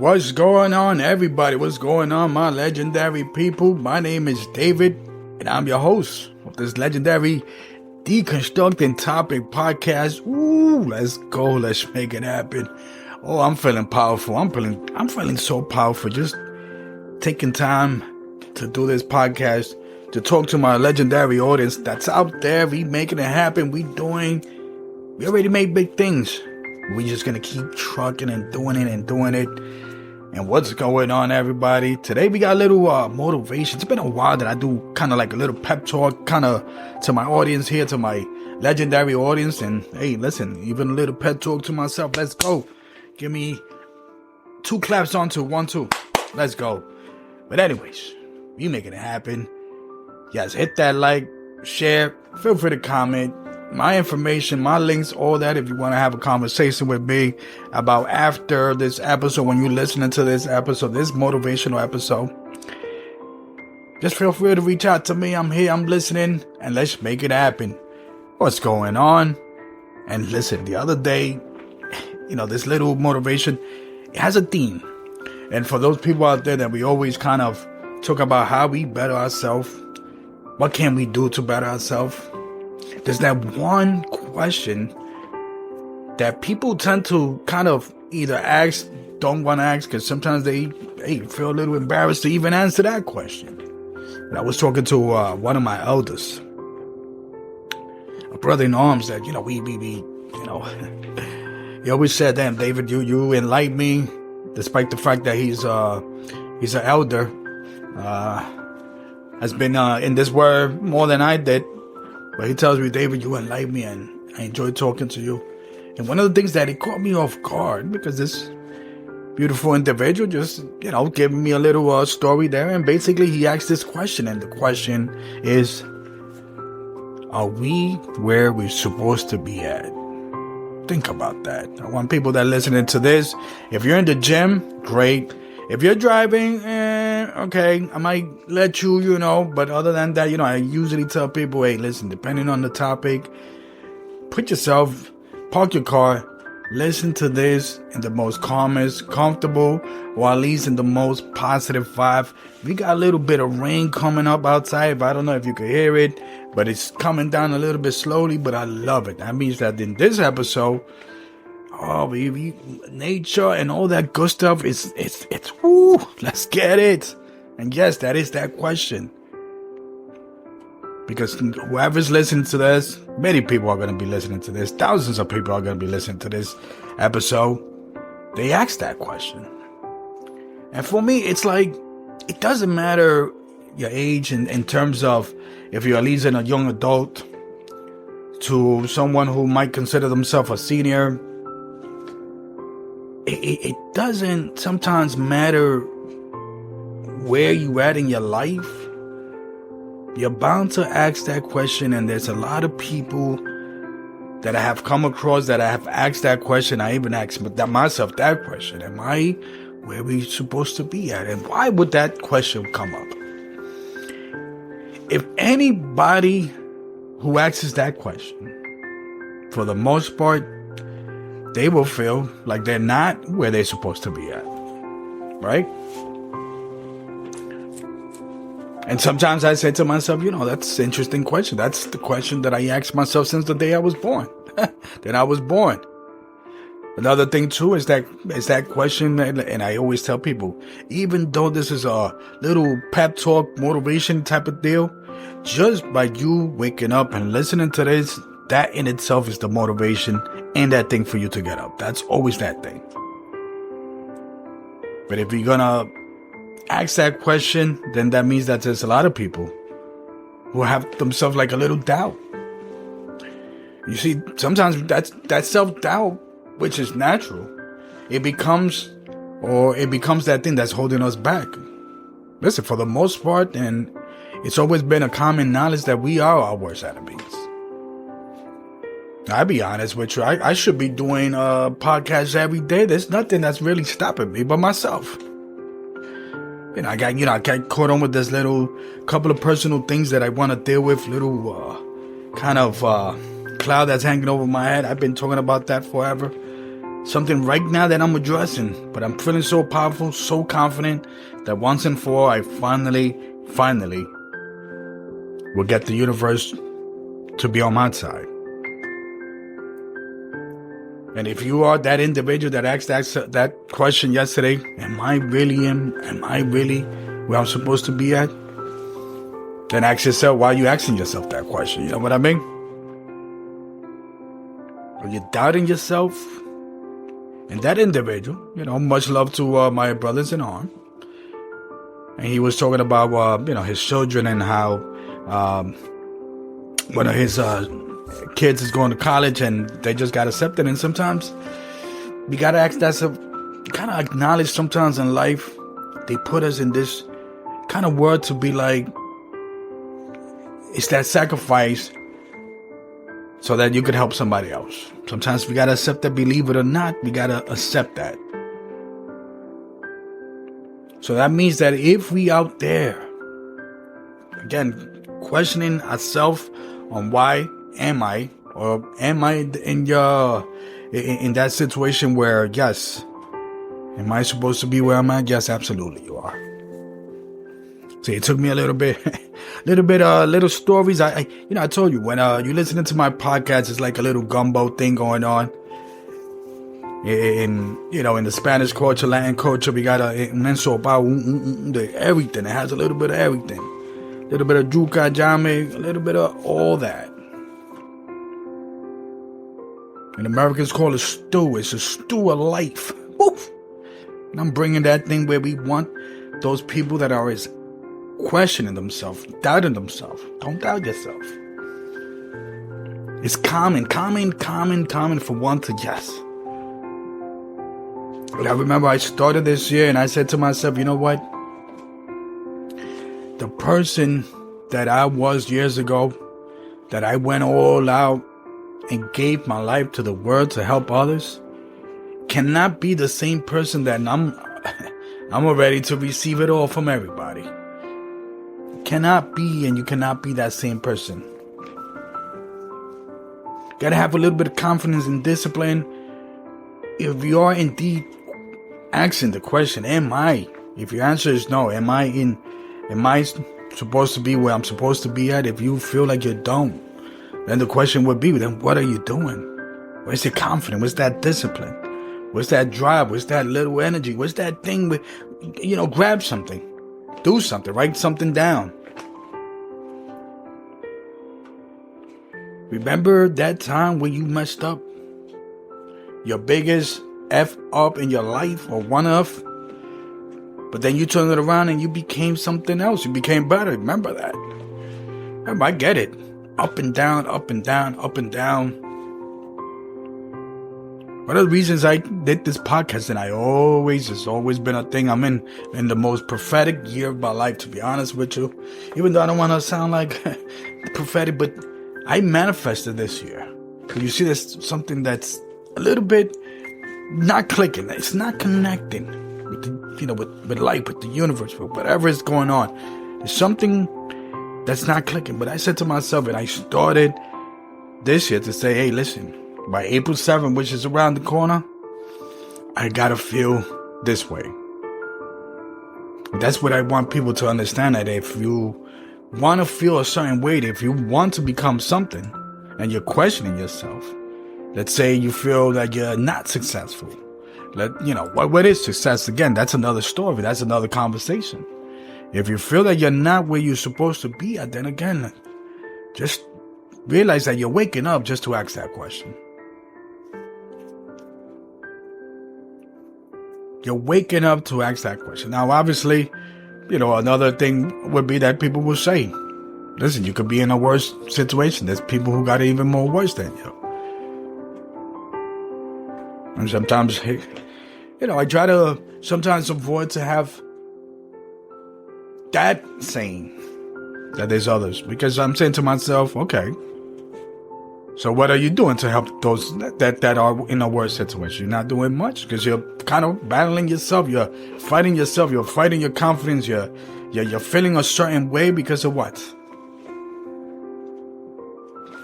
What's going on, everybody? What's going on, my legendary people? My name is David, and I'm your host of this legendary Deconstructing Topic Podcast. Ooh, let's go. Let's make it happen. Oh, I'm feeling powerful. I'm feeling so powerful. Just taking time to do this podcast, to talk to my legendary audience that's out there. We making it happen. We already made big things. We just gonna keep trucking and doing it. And what's going on, everybody? Today we got a little motivation. It's been a while that I do kind of like a little pep talk kind of to my audience here, to my legendary audience. And hey, listen, even a little pep talk to myself. Let's go. Give me 2 claps on to 1, 2. Let's go. But anyways, we making it happen. Yes, hit that like, share, feel free to comment. My information, my links, all that, if you want to have a conversation with me about after this episode, when you're listening to this episode, this motivational episode, just feel free to reach out to me. I'm here, I'm listening, and let's make it happen. What's going on? And listen, the other day, this little motivation, it has a theme. And for those people out there that we always kind of talk about how we better ourselves, what can we do to better ourselves? There's that one question that people tend to kind of either ask, don't want to ask, because sometimes they feel a little embarrassed to even answer that question. And I was talking to one of my elders, a brother in arms that, he always said, damn, David, you enlighten me, despite the fact that he's an elder, has been in this word more than I did. But he tells me, David, you enlighten me, and I enjoy talking to you. And one of the things that he caught me off guard, because this beautiful individual just, giving me a little story there. And basically he asked this question, and the question is, are we where we're supposed to be at? Think about that. I want people that are listening to this, if you're in the gym, great. If you're driving, okay, I might let you, but other than that, I usually tell people, hey, listen, depending on the topic, park your car, listen to this in the most calmest, comfortable, or at least in the most positive vibe. We got a little bit of rain coming up outside. I don't know if you can hear it, but it's coming down a little bit slowly, but I love it. That means that in this episode, baby, nature and all that good stuff, it's woo, let's get it. And yes, that is that question. Because whoever's listening to this, many people are going to be listening to this. Thousands of people are going to be listening to this episode. They ask that question. And for me, it's like, it doesn't matter your age in terms of if you're at least a young adult to someone who might consider themselves a senior. It doesn't sometimes matter where you at in your life. You're bound to ask that question, and there's a lot of people that I have come across that I have asked that question. I even asked myself that question. Am I where we supposed to be at? And why would that question come up? If anybody who asks that question, for the most part, they will feel like they're not where they're supposed to be at, right? And sometimes I say to myself, that's an interesting question. That's the question that I ask myself since the day I was born. Another thing too is that question, and I always tell people, even though this is a little pep talk, motivation type of deal, just by you waking up and listening to this, that in itself is the motivation and that thing for you to get up. That's always that thing. But if you're gonna ask that question, then that means that there's a lot of people who have themselves like a little doubt. You see, sometimes that self-doubt, which is natural, it becomes that thing that's holding us back. Listen, for the most part, and it's always been a common knowledge that we are our worst enemies. I'll be honest with you. I should be doing podcasts every day. There's nothing that's really stopping me but myself. I got caught on with this little couple of personal things that I want to deal with. Little kind of cloud that's hanging over my head. I've been talking about that forever. something right now that I'm addressing, but I'm feeling so powerful, so confident that once and for all, I finally will get the universe to be on my side. And if you are that individual that asked that question yesterday, am I really where I'm supposed to be at? Then ask yourself, why are you asking yourself that question? You know what I mean? Are you doubting yourself? And that individual, much love to my brothers in arms. And he was talking about, his children and how one of his kids is going to college and they just got accepted. And sometimes we got to ask that, kind of acknowledge sometimes in life, they put us in this kind of world to be like, it's that sacrifice so that you could help somebody else. Sometimes we got to accept that, believe it or not, we got to accept that. So that means that if we out there, again, questioning ourselves on why am I, or am I in that situation where, yes, am I supposed to be where I'm at? Yes, absolutely you are. See, it took me a little stories. I told you, when you listening to my podcast, it's like a little gumbo thing going on. In the Spanish culture, Latin culture, we got a everything. It has a little bit of everything. A little bit of yuca, jame, a little bit of all that. And Americans call it stew. It's a stew of life. Woof. And I'm bringing that thing where we want those people that are questioning themselves, doubting themselves. Don't doubt yourself. It's common for one to yes. But I remember I started this year and I said to myself, you know what? The person that I was years ago, that I went all out and gave my life to the world to help others, cannot be the same person that I'm ready to receive it all from everybody. Cannot be, and you cannot be that same person. Gotta have a little bit of confidence and discipline. If you are indeed asking the question, am I? If your answer is no, am I supposed to be where I'm supposed to be at? If you feel like you don't, then the question would be, then what are you doing? Where's your confidence? Where's that discipline? Where's that drive? Where's that little energy? Where's that thing with, grab something. Do something. Write something down. Remember that time when you messed up? Your biggest F up in your life, or one of? But then you turned it around and you became something else. You became better. Remember that. Remember, I get it. Up and down, up and down, up and down. One of the reasons I did this podcast, and it's always been a thing. I'm in the most prophetic year of my life, to be honest with you. Even though I don't want to sound like prophetic, but I manifested this year. You see, there's something that's a little bit not clicking. It's not connecting with with life, with the universe, with whatever is going on. There's something that's not clicking. But I said to myself, and I started this year to say, hey, listen. By April 7th, which is around the corner, I gotta feel this way. That's what I want people to understand, that if you want to feel a certain way, if you want to become something, and you're questioning yourself, let's say you feel that you're not successful. What is success? Again, that's another story. That's another conversation. If you feel that you're not where you're supposed to be at, then again, just realize that you're waking up just to ask that question. You're waking up to ask that question. Now, obviously, another thing would be that people will say, listen, you could be in a worse situation. There's people who got it even more worse than you. And sometimes, I try to sometimes avoid to have that saying that there's others. Because I'm saying to myself, okay, so what are you doing to help those that are in a worse situation? You're not doing much because you're kind of battling yourself. You're fighting yourself. You're fighting your confidence. You're feeling a certain way because of what?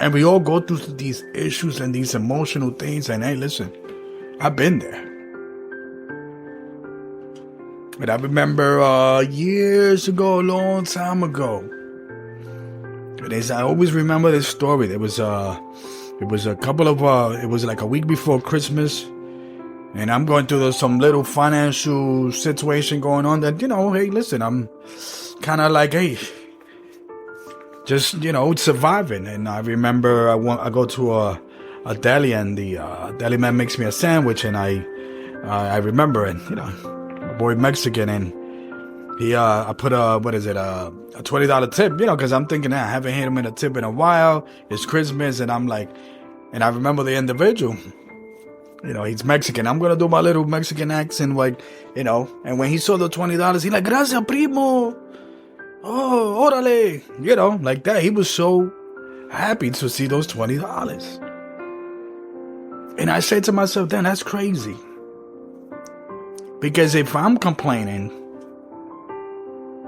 And we all go through these issues and these emotional things. And hey, listen, I've been there. But I remember years ago, a long time ago. I always remember this story. It was like a week before Christmas, and I'm going through some little financial situation going on that, hey, listen, I'm kind of like, hey, just, surviving. And I remember I go to a deli, and the deli man makes me a sandwich, and I remember it, my boy Mexican, and I put a $20 tip, because I'm thinking, I haven't hit him in a tip in a while. It's Christmas, and I'm like, and I remember the individual, he's Mexican. I'm going to do my little Mexican accent, like, and when he saw the $20, he like, gracias, primo. Oh, órale. Like that. He was so happy to see those $20. And I said to myself, then that's crazy. Because if I'm complaining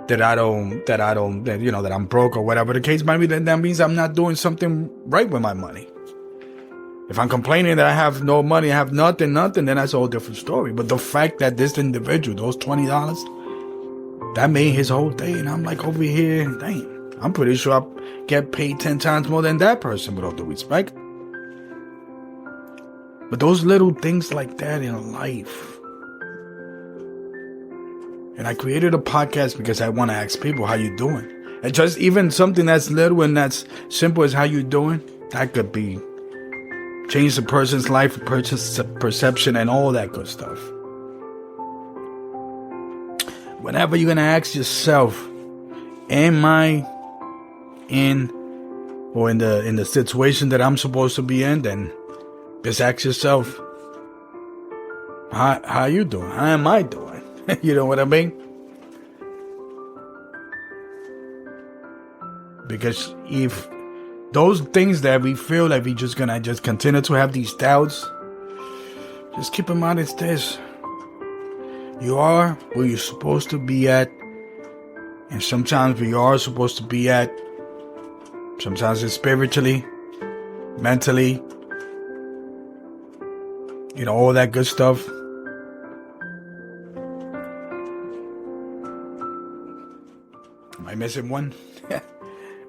that I'm broke or whatever the case might be, then that means I'm not doing something right with my money. If I'm complaining that I have no money, I have nothing, then that's a whole different story. But the fact that this individual, those $20, that made his whole day. And I'm like over here, dang, I'm pretty sure I get paid 10 times more than that person, with all due respect. But those little things like that in life. And I created a podcast because I want to ask people, how you doing? And just even something that's little and that's simple as how you doing, that could be change the person's life, perception, and all that good stuff. Whenever you're going to ask yourself, am I in the situation that I'm supposed to be in, then just ask yourself, how you doing? How am I doing? You know what I mean? Because if those things that we feel like we just gonna continue to have these doubts, just keep in mind it's this. You are where you're supposed to be at. And sometimes we are supposed to be at. Sometimes it's spiritually, mentally, all that good stuff. Am I missing one?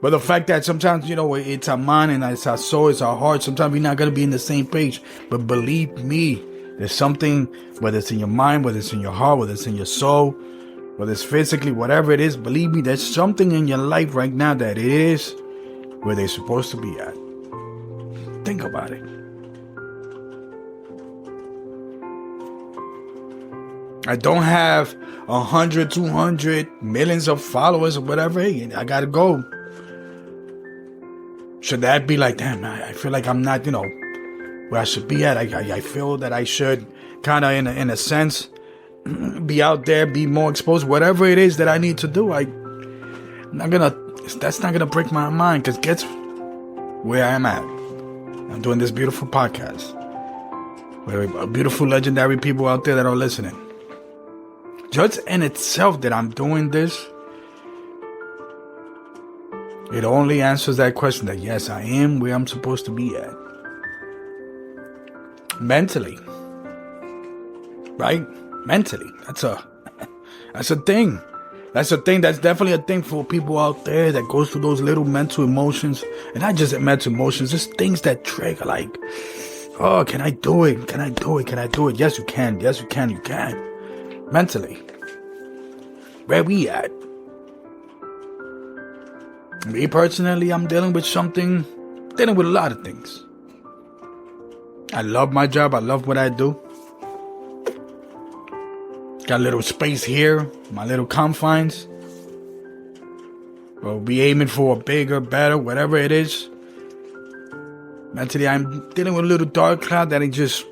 But the fact that sometimes, it's our mind and it's our soul, it's our heart. Sometimes we're not going to be in the same page. But believe me, there's something, whether it's in your mind, whether it's in your heart, whether it's in your soul, whether it's physically, whatever it is, believe me, there's something in your life right now that it is where they're supposed to be at. Think about it. I don't have 100, 200, millions of followers or whatever. Hey, I gotta go. Should that be like, damn, I feel like I'm not, where I should be at. I feel that I should kind of, in a sense, be out there, be more exposed. Whatever it is that I need to do, that's not gonna break my mind. Because guess where I am at? I'm doing this beautiful podcast. With beautiful, legendary people out there that are listening. Just in itself that I'm doing this, it only answers that question that yes, I am where I'm supposed to be at. Mentally. Right? Mentally. That's a thing. That's a thing. That's definitely a thing for people out there that goes through those little mental emotions. And not just mental emotions, just things that trigger like, oh, can I do it? Can I do it? Can I do it? Yes, you can. Yes, you can. You can. Mentally. Where we at? Me personally, I'm dealing with a lot of things. I love my job. I love what I do. Got a little space here, my little confines. We'll be aiming for a bigger, better, whatever it is. Mentally, I'm dealing with a little dark cloud that is just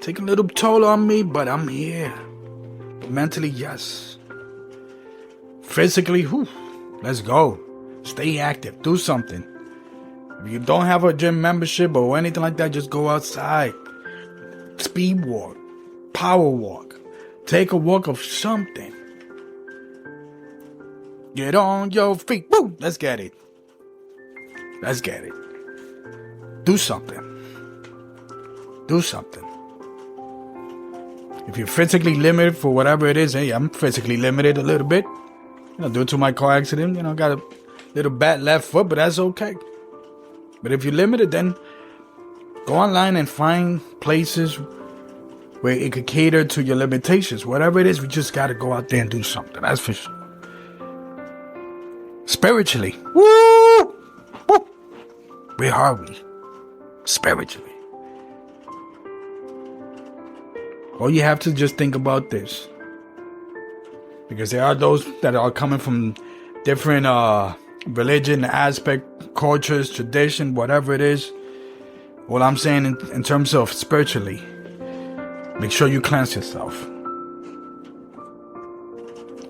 taking a little toll on me, but I'm here. But mentally, yes. Physically, let's go. Stay active. Do something. If you don't have a gym membership or anything like that, just go outside. Speed walk. Power walk. Take a walk of something. Get on your feet. Woo! Let's get it. Let's get it. Do something. Do something. If you're physically limited for whatever it is, hey, I'm physically limited a little bit. Due to my car accident, got a little bad left foot, but that's okay. But if you're limited, then go online and find places where it could cater to your limitations. Whatever it is, we just got to go out there and do something. That's for sure. Spiritually. Woo! Woo! Where are we? Spiritually. All you have to just think about this. Because there are those that are coming from different religion, aspect, cultures, tradition, whatever it is. What I'm saying in terms of spiritually, make sure you cleanse yourself.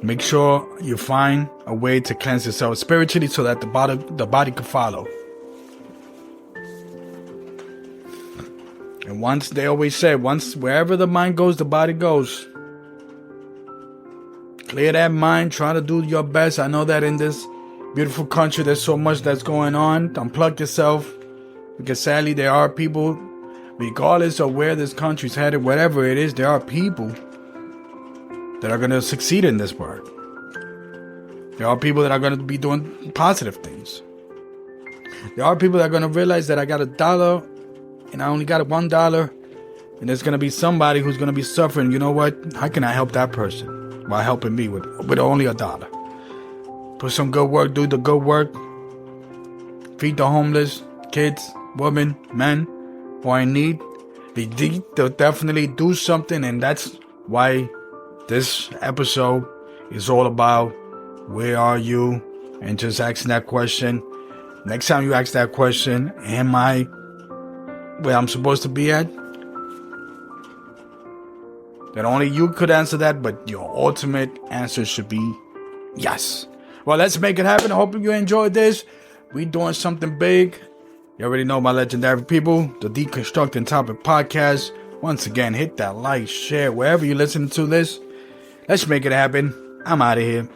Make sure you find a way to cleanse yourself spiritually so that the body can follow. And once they always say, wherever the mind goes, the body goes. Clear that mind, try to do your best. I know that in this beautiful country, there's so much that's going on. Unplug yourself. Because sadly, there are people, regardless of where this country's headed, whatever it is, there are people that are going to succeed in this world. There are people that are going to be doing positive things. There are people that are going to realize that I got $1 and I only got $1, and there's going to be somebody who's going to be suffering. You know what? How can I help that person while helping me with only $1? Put some good work, do the good work. Feed the homeless, kids, women, men who are in need. They'll definitely do something, and that's why this episode is all about where are you, and just asking that question. Next time you ask that question, am I where I'm supposed to be at? That only you could answer that, but your ultimate answer should be yes. Well, let's make it happen. I hope you enjoyed this. We doing something big. You already know my legendary people, the Deconstructing Topic Podcast. Once again, hit that like, share, wherever you're listening to this. Let's make it happen. I'm out of here.